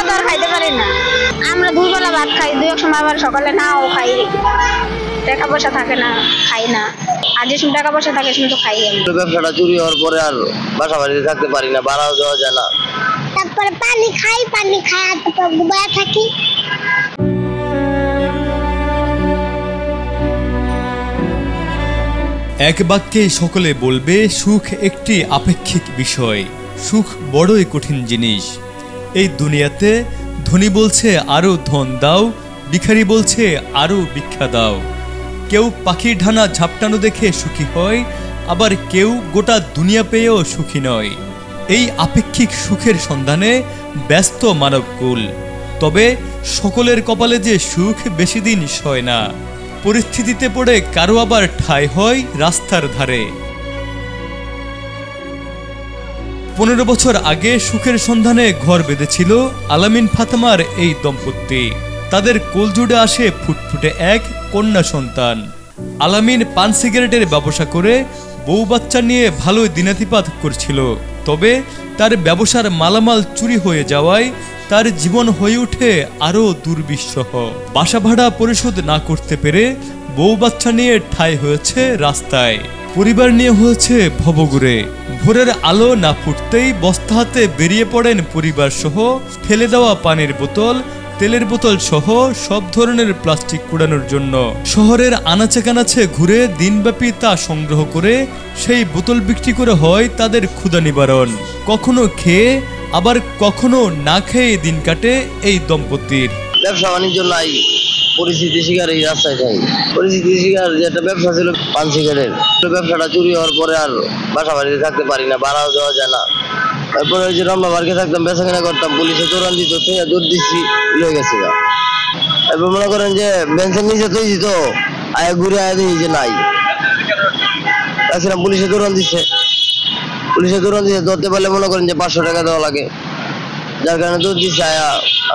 তো আর খাইতে পারি না। আমরা 2 বেলা ভাত খাই, 2 এক সময় আবার সকালে নাও খাই। টাকা পয়সা থাকে না, খাই না। আর যে টাকা পয়সা থাকে কিন্তু খাই। ব্যবসাটা চুরি হওয়ার পরে আর বাসা বাড়িতে থাকতে পারি না, ভাড়াও দেওয়া যায় না। তারপরে পানি খাই আর ঘুমায় থাকি। এক বাক্যে সকলে বলবে সুখ একটি আপেক্ষিক বিষয়। সুখ বড়ই কঠিন জিনিস। এই দুনিয়াতে ধনী বলছে আরো ধন দাও, ভিখারি বলছে আরো ভিক্ষা দাও। কেউ পাখির ঢানা ঝাপটানো দেখে সুখী হয়, আবার কেউ গোটা দুনিয়া পেয়েও সুখী নয়। এই আপেক্ষিক সুখের সন্ধানে ব্যস্ত মানবকুল। তবে সকলের কপালে যে সুখ বেশি দিন সয় না। পরিস্থিতিতে পড়ে কারো আবার ঠাঁই হয় রাস্তার ধারে। 15 বছর আগে সুখের সন্ধানে ঘর বেঁধেছিল আলামিন ফাতেমার এই দম্পতি। তাদের কোলজুড়ে আসে ফুটফুটে এক কন্যা সন্তান। আলামিন পান সিগারেটের ব্যবসা করে বউ বাচ্চা নিয়ে ভালোই দিনাতিপাত করছিল। তবে তার ব্যবসার মালামাল চুরি হয়ে যাওয়ায় তার জীবন হয়ে ওঠে আরো দুর্বিষহ। বাসা ভাড়া পরিশোধ না করতে পেরে বউ বাচ্চা নিয়ে ঠাঁই হয়েছে রাস্তায়। পরিবার নিয়ে হয়েছে ভবঘুরে। ভোরের আলো না ফুটতেই বস্তা হাতে বেরিয়ে পড়েন পরিবার সহ। ফেলে দেওয়া পানির বোতল, তেলের বোতল সহ সব ধরনের প্লাস্টিক কুড়ানোর জন্য শহরের আনাচে কানাচে ঘুরে দিনব্যাপী তা সংগ্রহ করে সেই বোতল বিক্রি করে হয় তাদের ক্ষুধা নিবারণ। কখনো খেয়ে আবার কখনো না খেয়ে দিন কাটে এই দম্পতির। ব্যবসা বাণিজ্য নাই, পরিস্থিতি শিকার এই রাস্তায় থাকি। পরিস্থিতি শিকার যেটা ব্যবসা ছিল পান সিগারেটের, ব্যবসাটা চুরি হওয়ার পরে আর বাসা বাড়িতে থাকতে পারি না, ভাড়াও দেওয়া যায় না। তারপরে ওই যে রমনা পার্কে থাকতাম, বেচা কেনা করতাম, পুলিশে চোরান দিত, দৌড় দিচ্ছি লয়ে গেছে গা। এরপর মনে করেন যে বেঞ্চের নিচে তৈ দিত, আয়া ঘুরে আয়া দিই যে নাই, তাছাড়া পুলিশে চোরান দিচ্ছে। ধরতে পারলে মনে করেন যে 500 টাকা দেওয়া লাগে, যার কারণে দৌড় দিচ্ছে, আয়া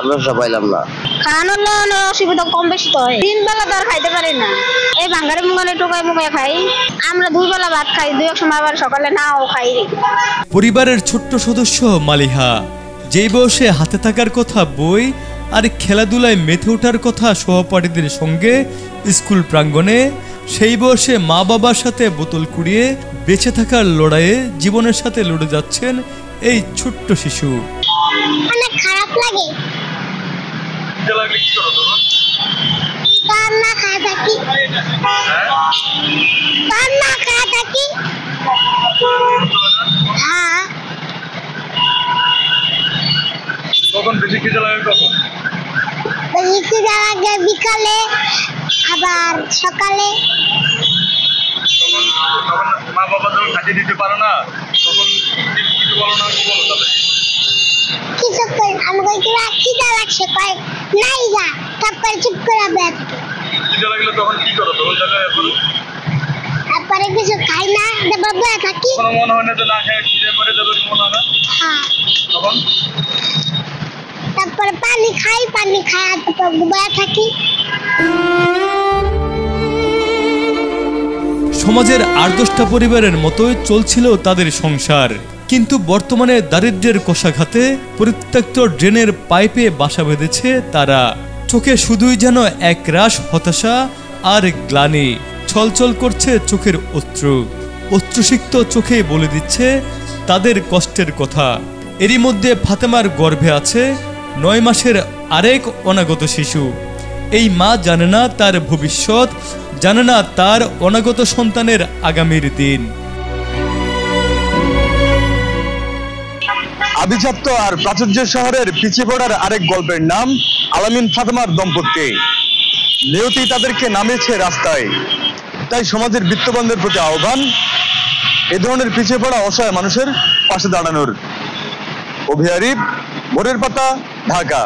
ব্যবসা পাইলাম না। খাওয়ানোর অসুবিধা কম বেশি তো হয়। 3 বেলা তো আর খাইতে পারি না। এই ভাঙ্গারে মুঙ্গারে টোকায় মুকায় খাই। আমরা 2 বেলা ভাত খাই, 2 এক সময় আবার সকালে নাও খাই। পরিবারের ছোট্ট সদস্য মালিহা, যেই বয়সে হাতে থাকার কথা বই আর খেলাধুলায় মেতে ওঠার কথা সহপাঠীদের সঙ্গে স্কুল প্রাঙ্গণে, সেই বয়সে মা বাবার সাথে বোতল কুড়িয়ে বেঁচে থাকার লড়াইয়ে জীবনের সাথে লড়ে যাচ্ছেন এই ছোট্ট শিশু। অনেক খারাপ লাগে। পান্না খায় থাকি। হ্যাঁ। কখন বেশি খিদে লাগে? কখন বেশি খিদে লাগে? বিকালে, আবার সকালে। মা বাবা যখন খাইতে দিতে পারো না তখন কিছু বলো না? কি বলো তাহলে? কিছু কই আমাকে খিদে লাগছে, কয় নাই যা, তারপরে চুপ করে বের। খিদে লাগলে তখন কি করো? তখন তারপরে কিছু খাই না, তারপর বসে থাকি। কোনো মনে হয় না যে না খেয়ে খিদে মরে যাবে, মনে হয় না? হ্যাঁ। তখন তারপরে পানি খাই আর তারপর বসে থাকি। সমাজের 8-10টা পরিবারের মতোই চলছিল তাদের সংসার। কিন্তু বর্তমানে দারিদ্র্যের কষাঘাতে পরিত্যক্ত ড্রেনের পাইপে বাসা বেঁধেছে তারা। চোখে শুধুই যেন একরাশ হতাশা আর গ্লানি। ছলছল করছে চোখের অশ্রু। অশ্রুসিক্ত চোখে বলে দিচ্ছে তাদের কষ্টের কথা। এরই মধ্যে ফাতেমার গর্ভে আছে 9 মাসের আরেক অনাগত শিশু। এই মা জানে না তার ভবিষ্যৎ, জানে না তার অনাগত সন্তানের আগামীর দিন। আভিজাত্য আর প্রাচুর্য শহরের পিছিয়ে পড়ার আরেক গল্পের নাম আলামিন ফাতেমার দম্পতি। নিয়তি তাদেরকে নামিয়েছে রাস্তায়। তাই সমাজের বিত্তবানদের প্রতি আহ্বান, এ ধরনের পিছিয়ে পড়া অসহায় মানুষের পাশে দাঁড়ানোর। অভি আরিফ, ভোরের পাতা, ঢাকা।